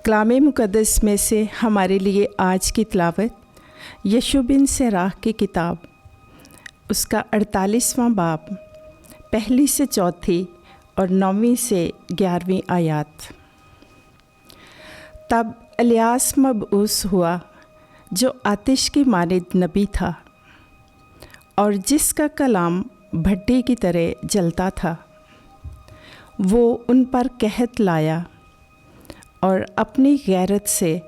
कलाम मुक़द्दस में से हमारे लिए आज की तिलावत यशूआ बिन सिराह की किताब, उसका 48वां बाब, पहली से चौथी और 9वीं से 11वीं आयत। तब इलियास मबऊस हुआ जो आतिश की मानिद नबी था और जिसका कलाम भट्टी की तरह जलता था। वो उन पर कहत लाया और अपनी गैरत से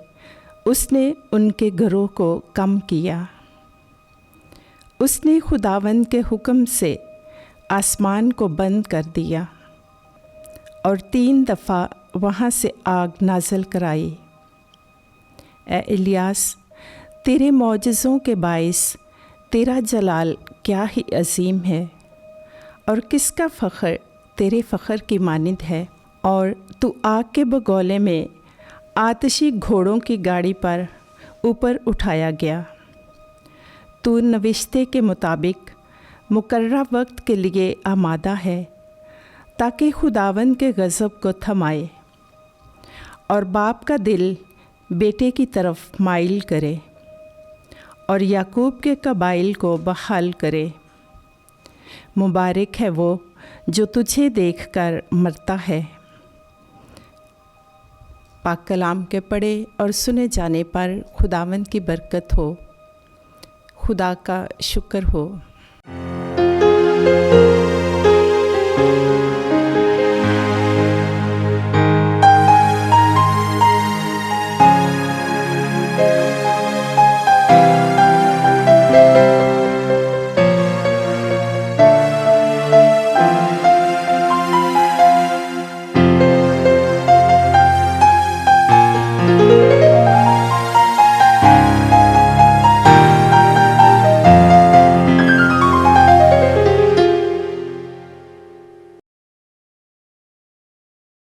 उसने उनके घरों को कम किया। उसने खुदावंद के हुक्म से आसमान को बंद कर दिया और 3 दफ़ा वहाँ से आग नाज़िल कराई। ए इलियास, तेरे मौजज़ों के बाइस तेरा जलाल क्या ही अजीम है, और किसका फ़ख्र तेरे फ़ख्र की मानिद है। और तू आग के बगौले में आतिशी घोड़ों की गाड़ी पर ऊपर उठाया गया। तू नविश्ते के मुताबिक मुकर्ररा वक्त के लिए आमादा है, ताकि खुदावंद के गज़ब को थमाए और बाप का दिल बेटे की तरफ माइल करे और याकूब के कबाइल को बहाल करे। मुबारक है वो जो तुझे देखकर मरता है। पाक कलाम के पढ़े और सुने जाने पर खुदावंद की बरकत हो। खुदा का शुक्र हो।